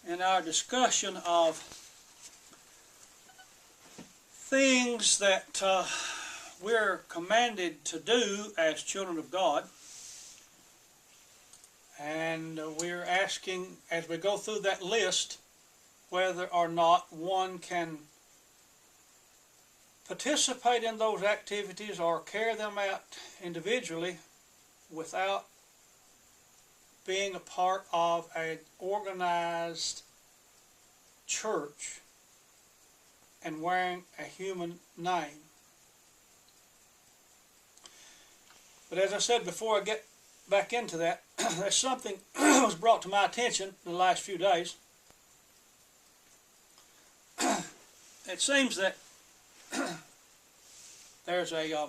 in our discussion of things that we're commanded to do as children of God. And we're asking, as we go through that list, whether or not one can participate in those activities or carry them out individually without being a part of an organized church and wearing a human name. But as I said before I get back into that, there's something was brought to my attention in the last few days. It seems that there's a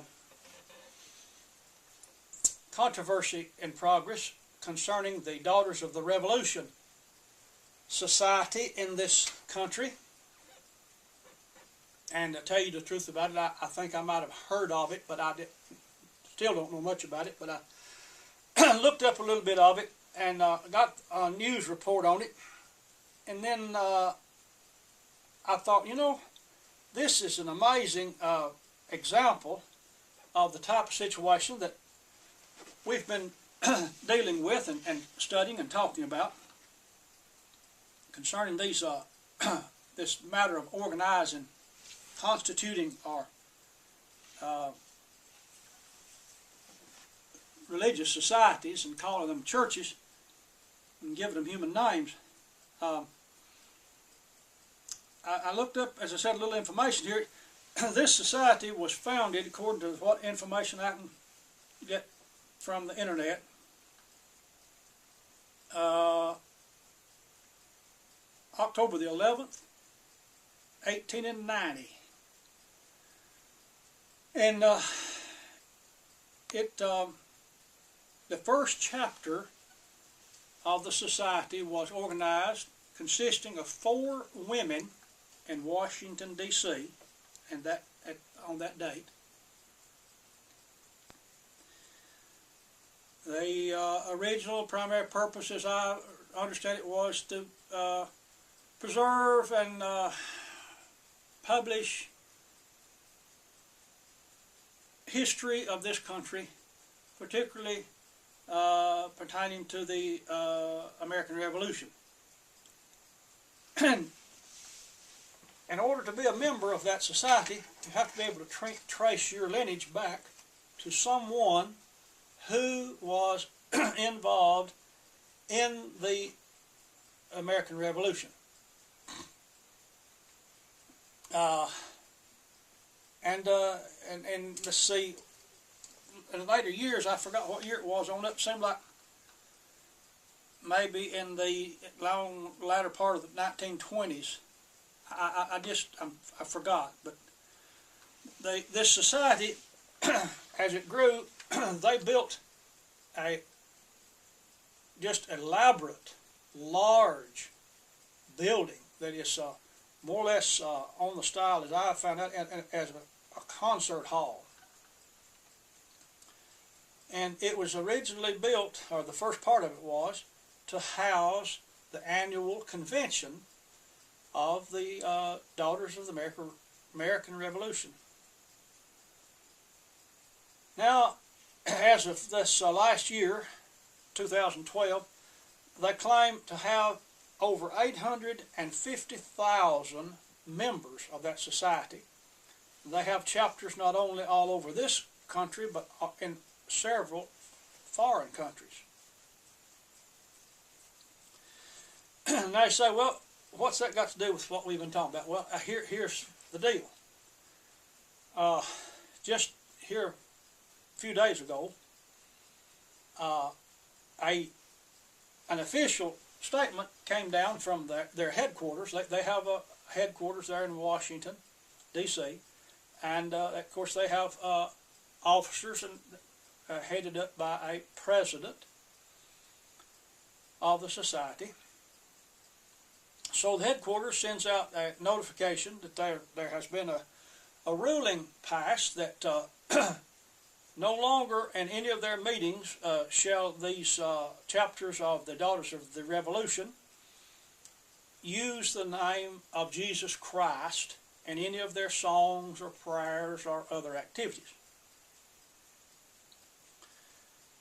controversy in progress concerning the Daughters of the Revolution society in this country. And to tell you the truth about it, I think I might have heard of it, but I still don't know much about it. But I looked up a little bit of it and got a news report on it. And then I thought, you know, this is an amazing example of the type of situation that we've been dealing with and studying and talking about concerning these this matter of organizing, constituting our religious societies and calling them churches and giving them human names. I looked up, as I said, a little information here. This society was founded, according to what information I can get from the internet, October the 11th, 1890. And the first chapter of the society was organized, consisting of 4 women in Washington, D.C., and on that date. The original primary purpose, as I understand it, was to preserve and publish history of this country, particularly pertaining to the American Revolution. In order to be a member of that society, you have to be able to trace your lineage back to someone who was involved in the American Revolution. And let's see, in later years, I forgot what year it was on it. It seemed like maybe in the latter part of the 1920s. I forgot. But this society, as it grew, they built a just elaborate, large building that is more or less on the style, as I found out, as a concert hall. And it was originally built, or the first part of it was, to house the annual convention of the Daughters of the American Revolution. Now, as of this last year, 2012, they claim to have over 850,000 members of that society. They have chapters not only all over this country, but in several foreign countries. Now you say, well, what's that got to do with what we've been talking about? Well, here's the deal. Just here a few days ago, an official statement came down from their headquarters. They have a headquarters there in Washington, D.C., and of course they have officers and headed up by a president of the society. So the headquarters sends out a notification that there has been a ruling passed that no longer in any of their meetings shall these chapters of the Daughters of the Revolution use the name of Jesus Christ in any of their songs or prayers or other activities.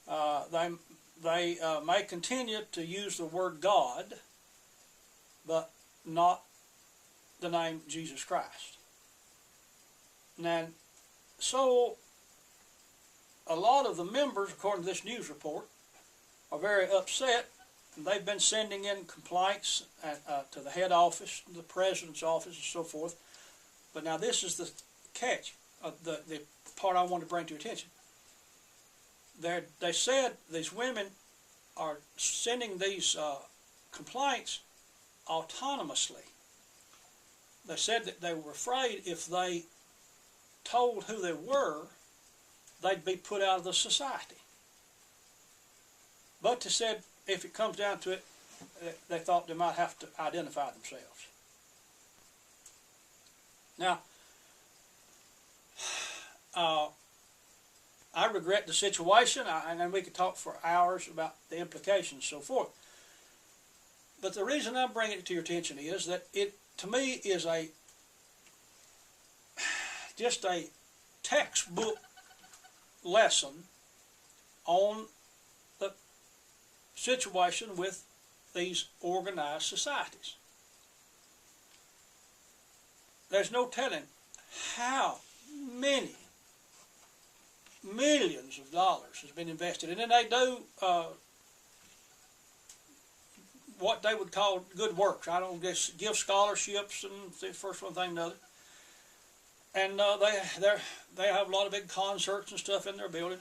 They may continue to use the word God, but not the name Jesus Christ. And so a lot of the members, according to this news report, are very upset, and they've been sending in complaints to the head office, the president's office, and so forth. But now this is the catch, the part I want to bring to your attention. They said these women are sending these complaints autonomously. They said that they were afraid if they told who they were, they'd be put out of the society. But they said if it comes down to it, they thought they might have to identify themselves. Now, I regret the situation, and then we could talk for hours about the implications and so forth. But the reason I'm bringing it to your attention is that it, to me, is just a textbook lesson on the situation with these organized societies. There's no telling how many millions of dollars has been invested, and then they do what they would call good works. I don't guess give scholarships and the first one thing another, and they have a lot of big concerts and stuff in their building,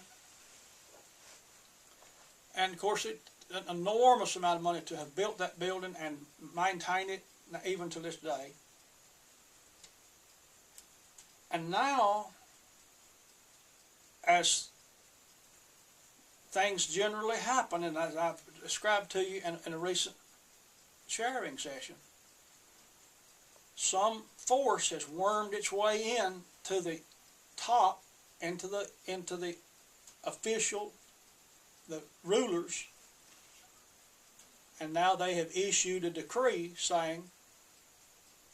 and of course an enormous amount of money to have built that building and maintain it even to this day. And now, as things generally happen, and as I've described to you in a recent sharing session, some force has wormed its way in to the top, into the official, the rulers, and now they have issued a decree saying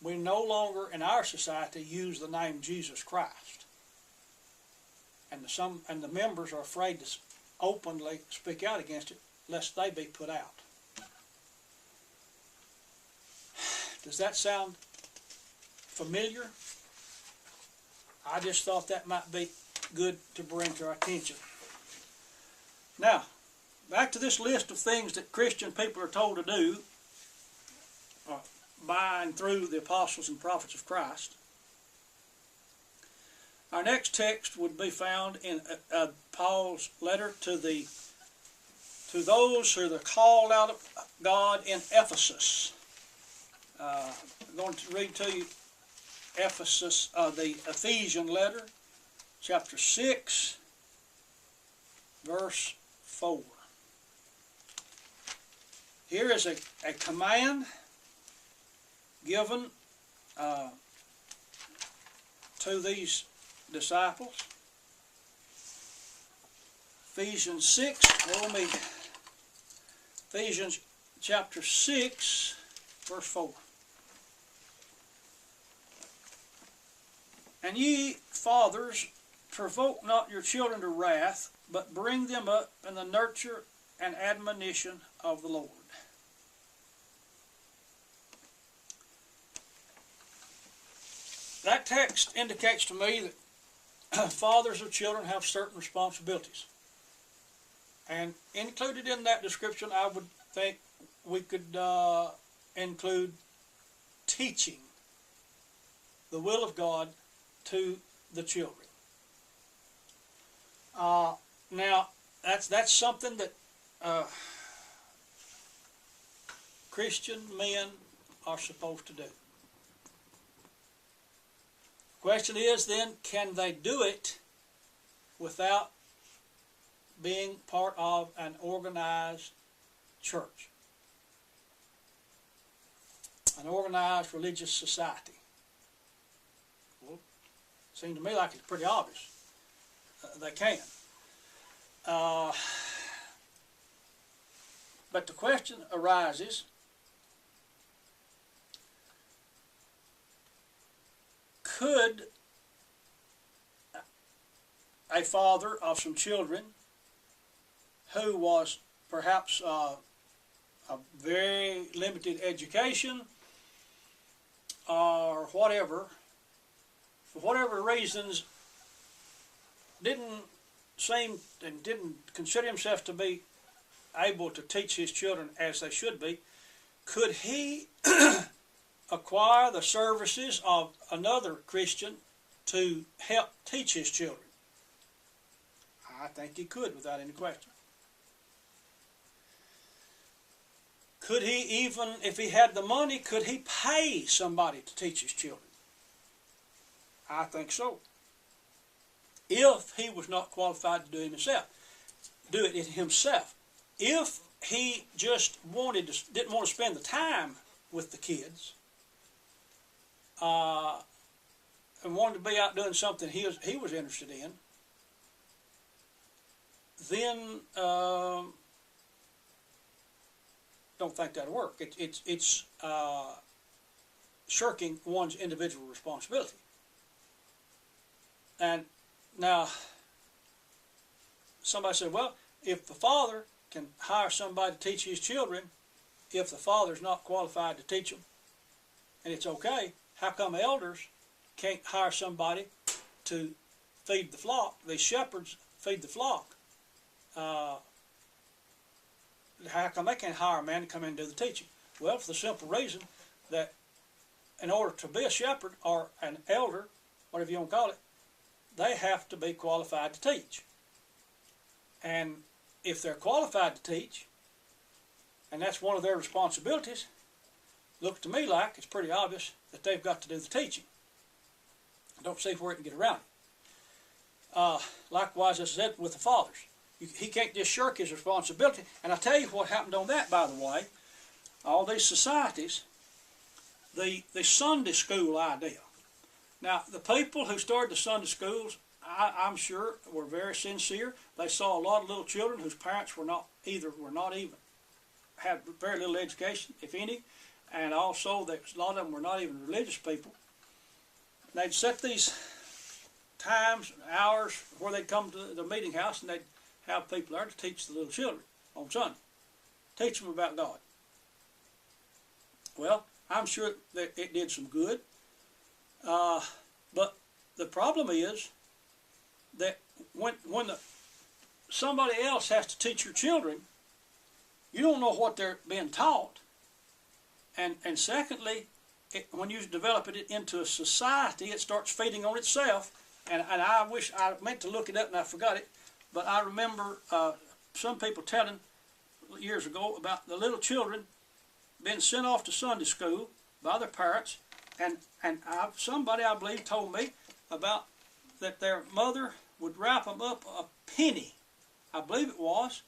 we no longer in our society use the name Jesus Christ. And the members are afraid to openly speak out against it, lest they be put out. Does that sound familiar? I just thought that might be good to bring to our attention. Now, back to this list of things that Christian people are told to do by and through the apostles and prophets of Christ. Our next text would be found in Paul's letter to those who are called out of God in Ephesus. I'm going to read to you Ephesus, the Ephesian letter, chapter 6, verse 4. Here is a command given to these disciples. Ephesians 6, Ephesians chapter 6, verse 4. And ye, fathers, provoke not your children to wrath, but bring them up in the nurture and admonition of the Lord. That text indicates to me that fathers of children have certain responsibilities. And included in that description, I would think we could include teaching the will of God to the children. Now, that's something that Christian men are supposed to do. Question is then, can they do it without being part of an organized church? An organized religious society? Well, it seems to me like it's pretty obvious. They can. But the question arises, could a father of some children who was perhaps a very limited education or whatever, for whatever reasons, didn't seem and didn't consider himself to be able to teach his children as they should be, could he acquire the services of another Christian to help teach his children? I think he could, without any question. Could he even, if he had the money, could he pay somebody to teach his children? I think so. If he was not qualified to do it himself. If he just didn't want to spend the time with the kids, and wanted to be out doing something he was interested in, then don't think that'll work. It's shirking one's individual responsibility. And now, somebody said, well, if the father can hire somebody to teach his children, if the father's not qualified to teach them, and it's okay, how come elders can't hire somebody to feed the flock? These shepherds feed the flock. How come they can't hire a man to come in and do the teaching? Well, for the simple reason that in order to be a shepherd or an elder, whatever you want to call it, they have to be qualified to teach. And if they're qualified to teach, and that's one of their responsibilities, looks to me like it's pretty obvious that they've got to do the teaching. I don't see where it can get around it. Likewise, as I said, with the fathers. He can't just shirk his responsibility. And I'll tell you what happened on that, by the way. All these societies, the Sunday school idea. Now, the people who started the Sunday schools, I'm sure, were very sincere. They saw a lot of little children whose parents were not even had very little education, if any, and also that a lot of them were not even religious people. And they'd set these times, hours, where they'd come to the meeting house, and they'd have people there to teach the little children on Sunday, teach them about God. Well, I'm sure that it did some good, but the problem is that when somebody else has to teach your children, you don't know what they're being taught. And secondly, when you develop it into a society, it starts feeding on itself. And I wish I meant to look it up and I forgot it, but I remember some people telling years ago about the little children being sent off to Sunday school by their parents, and somebody I believe told me about that their mother would wrap them up a penny, I believe it was,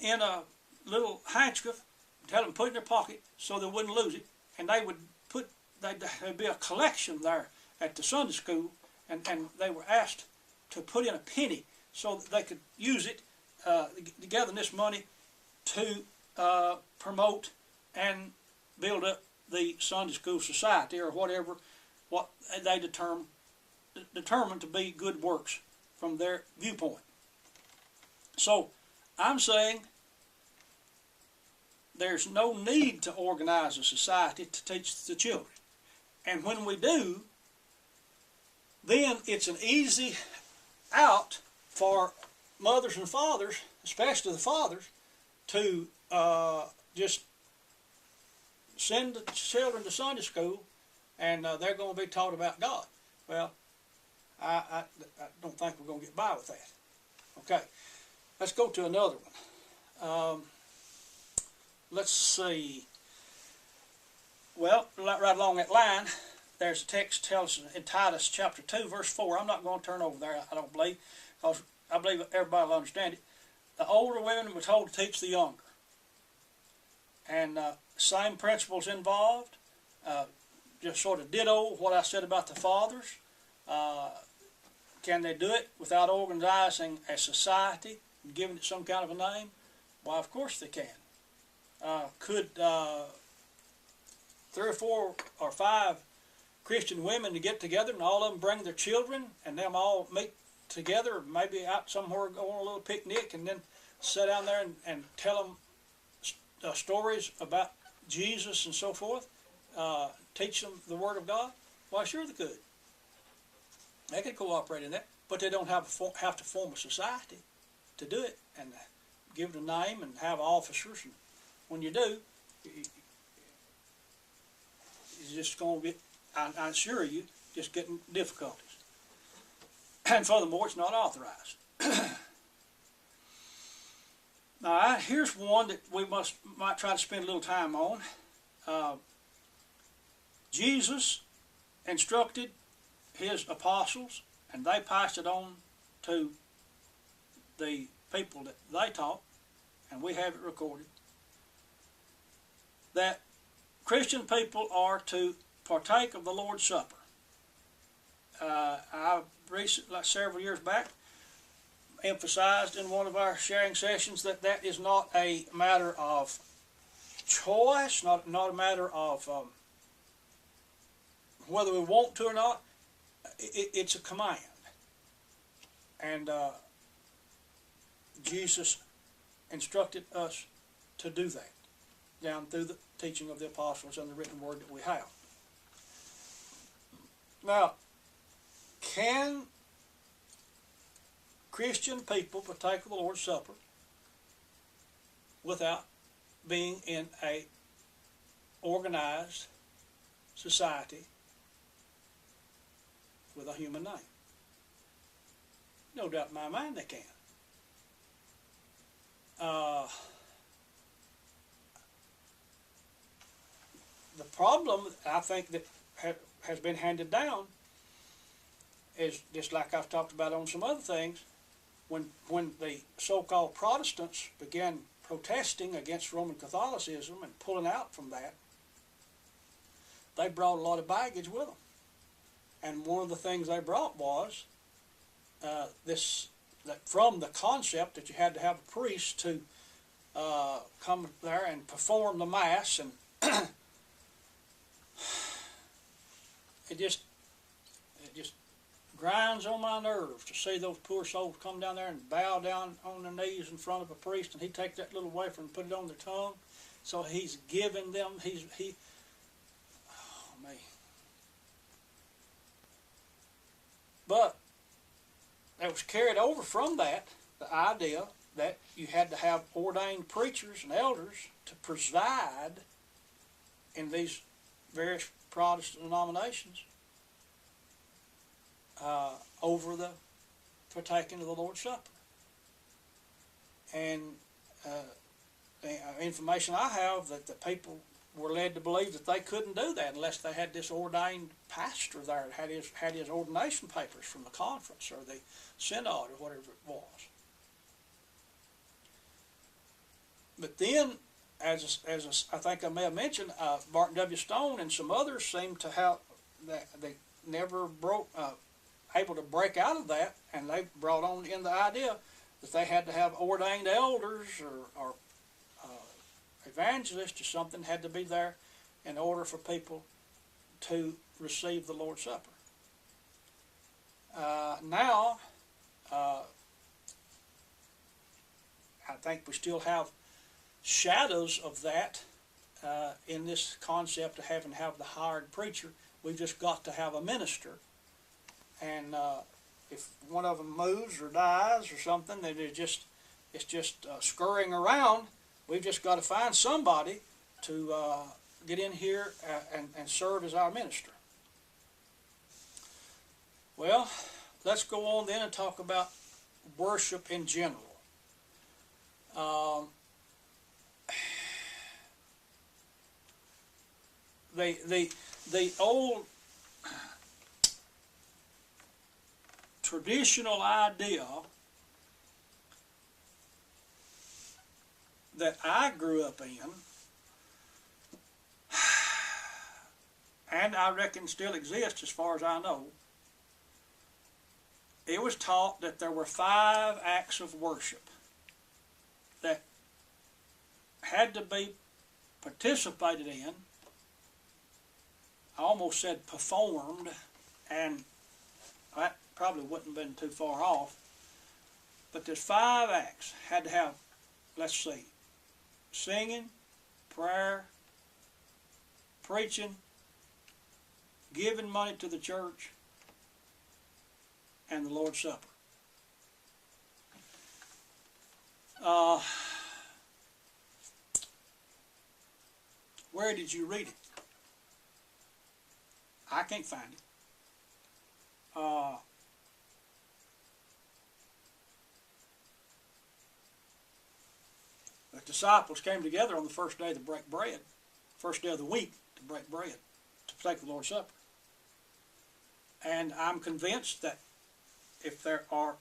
in a little handkerchief, tell them to put it in their pocket so they wouldn't lose it, and there'd be a collection there at the Sunday school, and they were asked to put in a penny so that they could use it, gather this money to promote and build up the Sunday school society or whatever, what they determined to be good works from their viewpoint. So I'm saying there's no need to organize a society to teach the children. And when we do, then it's an easy out for mothers and fathers, especially the fathers, to just send the children to Sunday school and they're going to be taught about God. Well, I don't think we're going to get by with that. Okay, let's go to another one. Let's see. Well, right along that line, there's a text tells us in Titus chapter 2, verse 4. I'm not going to turn over there, I don't believe, because I believe everybody will understand it. The older women were told to teach the younger. And same principles involved. Just sort of ditto what I said about the fathers. Can they do it without organizing a society and giving it some kind of a name? Why, of course they can. Could 3 or 4 or 5 Christian women to get together and all of them bring their children and them all meet together, maybe out somewhere, go on a little picnic, and then sit down there and tell them stories about Jesus and so forth, teach them the Word of God. Why, sure they could. They could cooperate in that, but they don't have to form a society to do it and give it a name and have officers. And when you do, it's just going to be, I assure you, just getting difficulties. And furthermore, it's not authorized. Now, here's one that we might try to spend a little time on. Jesus instructed his apostles, and they passed it on to the people that they taught, and we have it recorded, that Christian people are to partake of the Lord's Supper. I recently, like several years back, emphasized in one of our sharing sessions that that is not a matter of choice, not a matter of whether we want to or not. It's a command. And Jesus instructed us to do that down through the teaching of the apostles and the written word that we have. Now, can Christian people partake of the Lord's Supper without being in a organized society with a human name? No doubt in my mind they can. The problem, I think, that has been handed down is just like I've talked about on some other things. When the so-called Protestants began protesting against Roman Catholicism and pulling out from that, they brought a lot of baggage with them. And one of the things they brought was that from the concept that you had to have a priest to come there and perform the Mass, and it just grinds on my nerves to see those poor souls come down there and bow down on their knees in front of a priest, and he take that little wafer and put it on their tongue. So he's giving them, oh man. But it was carried over from that, the idea that you had to have ordained preachers and elders to preside in these various Protestant denominations over the partaking of the Lord's Supper. And the information I have that the people were led to believe that they couldn't do that unless they had this ordained pastor there that had his ordination papers from the conference or the synod or whatever it was. But then, as I think I may have mentioned, Martin W. Stone and some others seem to have that they never able to break out of that, and they brought on in the idea that they had to have ordained elders or evangelists or something had to be there in order for people to receive the Lord's Supper. Now, I think we still have shadows of that in this concept of having to have the hired preacher. We've just got to have a minister. And if one of them moves or dies or something, that it's just scurrying around, we've just got to find somebody to get in here and serve as our minister. Well, let's go on then and talk about worship in general. The old traditional idea that I grew up in, and I reckon still exists as far as I know, it was taught that there were 5 acts of worship that had to be participated in almost said performed, and that probably wouldn't have been too far off. But there's 5 acts. Had to have, let's see, singing, prayer, preaching, giving money to the church, and the Lord's Supper. Where did you read it? I can't find it. The disciples came together on the first day to break bread, first day of the week to break bread, to take the Lord's Supper. And I'm convinced that if there are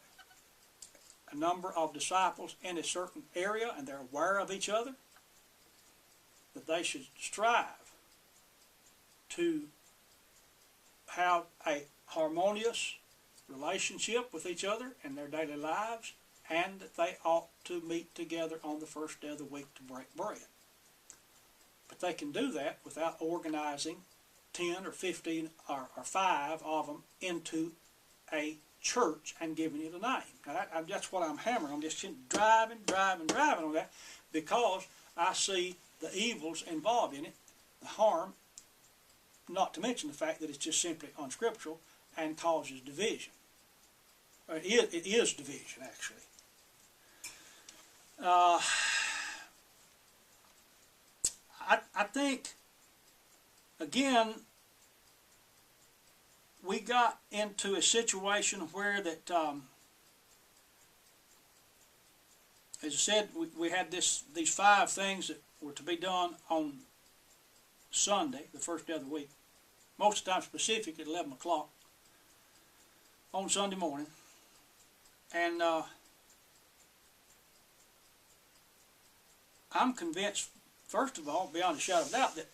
a number of disciples in a certain area and they're aware of each other, that they should strive to have a harmonious relationship with each other in their daily lives, and that they ought to meet together on the first day of the week to break bread. But they can do that without organizing 10 or 15 or 5 of them into a church and giving it a name. Now that's what I'm hammering on, just driving on that, because I see the evils involved in it, the harm, not to mention the fact that it's just simply unscriptural and causes division. It is division, actually. I think, again, we got into a situation where that, as I said, we had these 5 things that were to be done on Sunday, the first day of the week. Most of the time specific at 11 o'clock on Sunday morning. And I'm convinced, first of all, beyond a shadow of doubt, that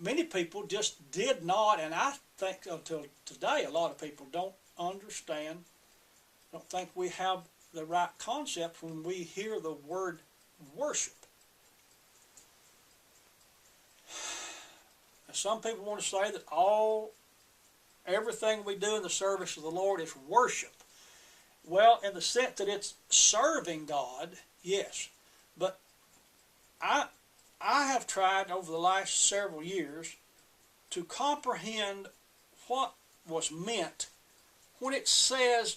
many people just did not, and I think until today a lot of people don't understand, don't think we have the right concept when we hear the word worship. Some people want to say that everything we do in the service of the Lord is worship. Well, in the sense that it's serving God, yes. But I have tried over the last several years to comprehend what was meant when it says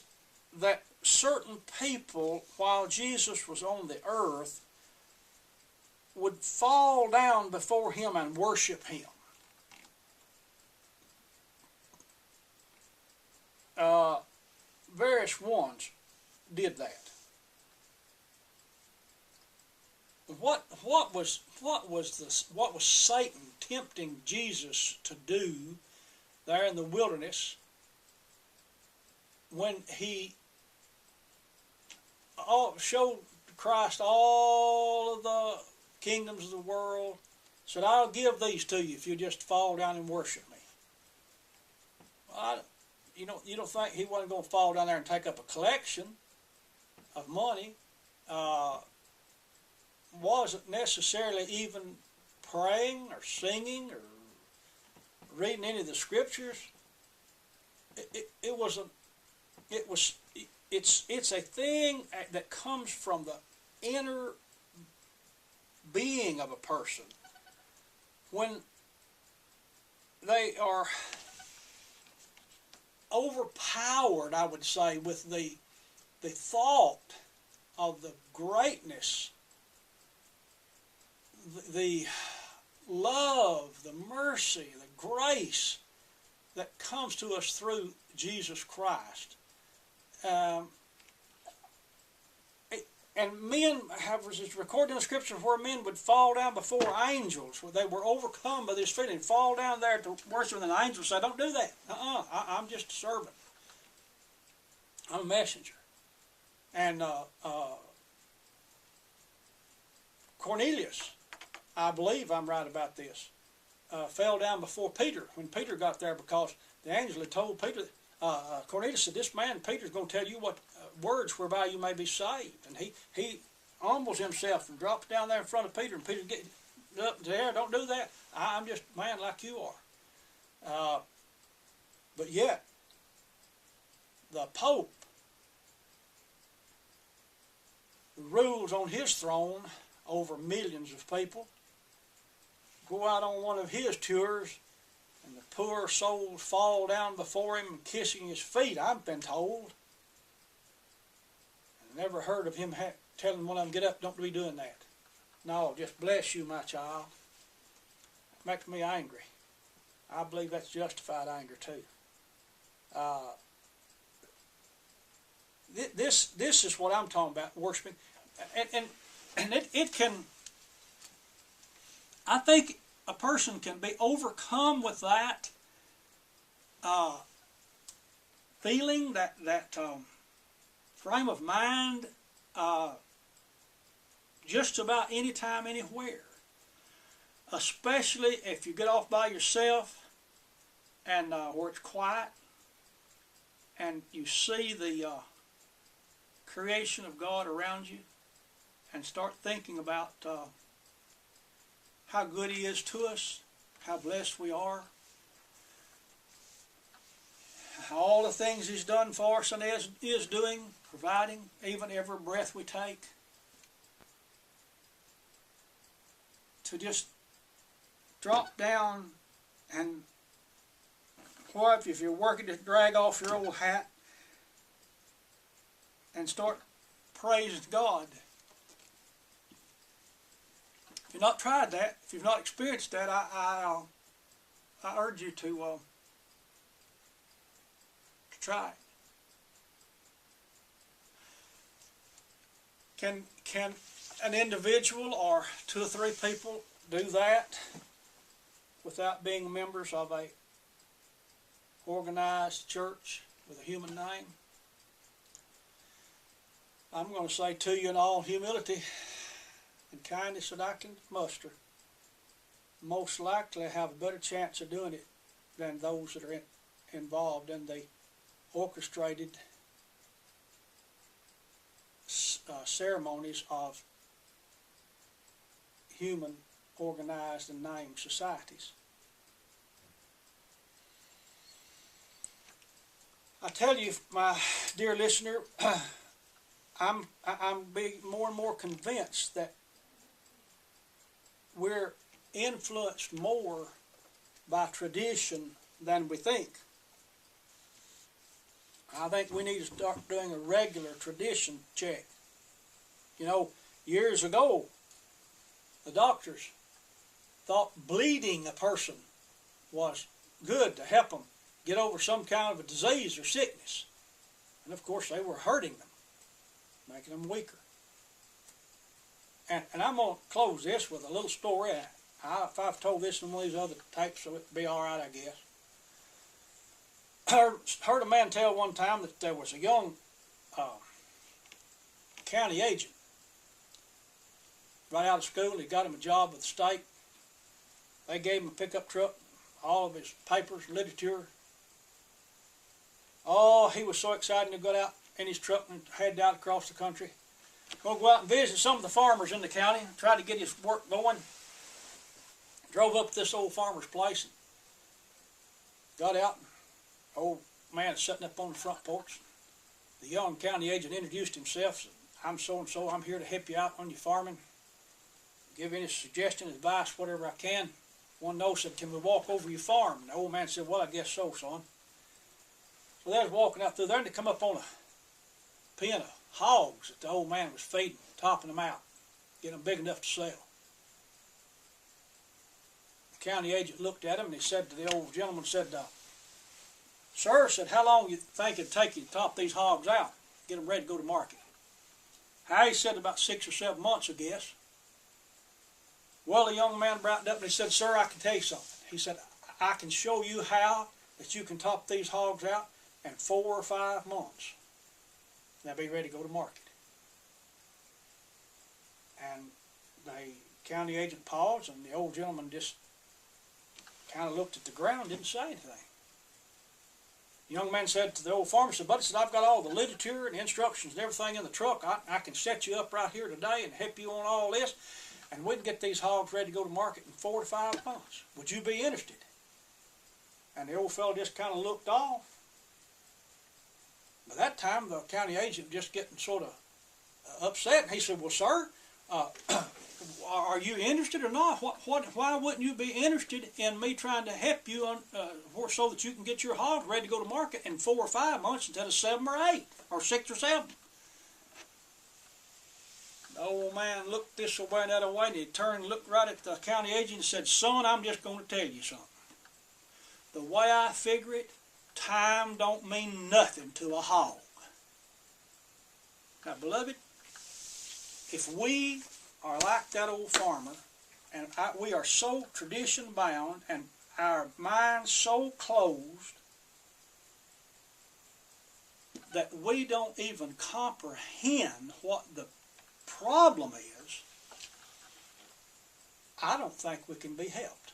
that certain people, while Jesus was on the earth, would fall down before him and worship him. Various ones did that. What was Satan tempting Jesus to do there in the wilderness when he showed Christ all of the kingdoms of the world? Said, "I'll give these to you if you just fall down and worship me." Well, you don't think he wasn't going to fall down there and take up a collection of money? Wasn't necessarily even praying or singing or reading any of the scriptures. It's a thing that comes from the inner being of a person when they are overpowered, I would say, with the thought of the greatness, the love, the mercy, the grace that comes to us through Jesus Christ. And men have recorded in the scripture where men would fall down before angels, where they were overcome by this feeling, fall down there to worship, and the angels say, "Don't do that. I'm just a servant. I'm a messenger." And Cornelius, I believe I'm right about this, fell down before Peter when Peter got there, because the angel had told Peter, Cornelius said, "This man Peter's going to tell you what words whereby you may be saved." And he humbles himself and drops down there in front of Peter, and Peter up there, don't do that. I'm just a man like you are. But yet, the Pope rules on his throne over millions of people. Go out on one of his tours, and the poor souls fall down before him, kissing his feet, I've been told. I never heard of him telling one of them, get up, don't be doing that. No, just bless you, my child. It makes me angry. I believe that's justified anger too. This is what I'm talking about, worshiping. And it can, I think a person can be overcome with that feeling, that frame of mind, just about any time, anywhere. Especially if you get off by yourself and where it's quiet and you see the creation of God around you and start thinking about how good He is to us, how blessed we are, all the things He's done for us and is doing, providing, even every breath we take. To just drop down and, what if you're working, to drag off your old hat and start praising God. If you've not tried that, if you've not experienced that, I urge you to try it. Can an individual or 2 or 3 people do that without being members of a organized church with a human name? I'm going to say to you in all humility and kindness that I can muster, most likely have a better chance of doing it than those that are involved in the orchestrated ceremonies of human organized and named societies. I tell you, my dear listener, I'm being more and more convinced that we're influenced more by tradition than we think. I think we need to start doing a regular tradition check. You know, years ago, the doctors thought bleeding a person was good to help them get over some kind of a disease or sickness. And of course, they were hurting them, making them weaker. And I'm going to close this with a little story. If I've told this in one of these other tapes, so it'd be all right, I guess. Heard a man tell one time that there was a young county agent right out of school. He got him a job with the state. They gave him a pickup truck, all of his papers, literature. Oh, he was so excited to go out in his truck and head out across the country. Going to go out and visit some of the farmers in the county, try to get his work going. Drove up to this old farmer's place and got out. The old man sitting up on the front porch. The young county agent introduced himself. Said, I'm so-and-so. I'm here to help you out on your farming. Give any suggestion, advice, whatever I can. One note said, can we walk over your farm? And the old man said, well, I guess so, son. So they was walking out through there and they come up on a pen of hogs that the old man was feeding, topping them out, getting them big enough to sell. The county agent looked at him and he said to the old gentleman, said, sir, said, how long you think it'd take you to top these hogs out, get them ready to go to market? How, he said, about 6 or 7 months, I guess. Well, the young man brightened up and he said, sir, I can tell you something. He said, I can show you how that you can top these hogs out in 4 or 5 months. They'll be ready to go to market. And the county agent paused and the old gentleman just kind of looked at the ground, didn't say anything. The young man said to the old farmer, said, buddy, said, I've got all the literature and instructions and everything in the truck. I can set you up right here today and help you on all this. and we can get these hogs ready to go to market in 4 to 5 months. Would you be interested? And the old fellow just kind of looked off. By that time, the county agent just getting sort of upset. And he said, well, sir, are you interested or not? Why wouldn't you be interested in me trying to help you so that you can get your hogs ready to go to market in 4 or 5 months instead of 7 or 8 or 6 or 7? The old man looked this way and that way, and he turned and looked right at the county agent and said, son, I'm just going to tell you something. The way I figure it, time don't mean nothing to a hog. Now, beloved, if we are like that old farmer, and we are so tradition bound and our minds so closed that we don't even comprehend what the problem is, I don't think we can be helped.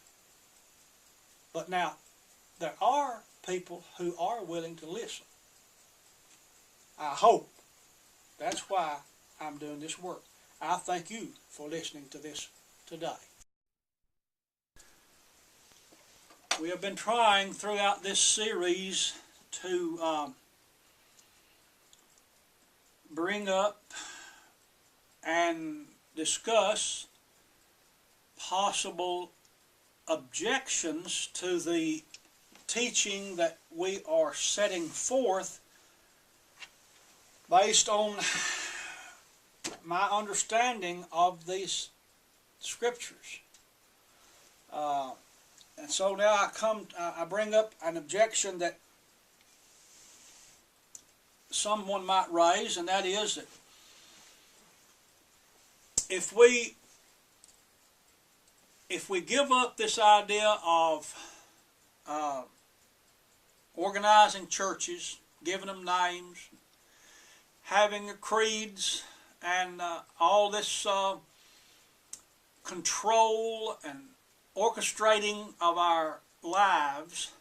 But now, there are people who are willing to listen. I hope. That's why I'm doing this work. I thank you for listening to this today. We have been trying throughout this series to bring up and discuss possible objections to the teaching that we are setting forth based on my understanding of these scriptures. And so now I bring up an objection that someone might raise, and that is that if we give up this idea of organizing churches, giving them names, having creeds, and all this control and orchestrating of our lives,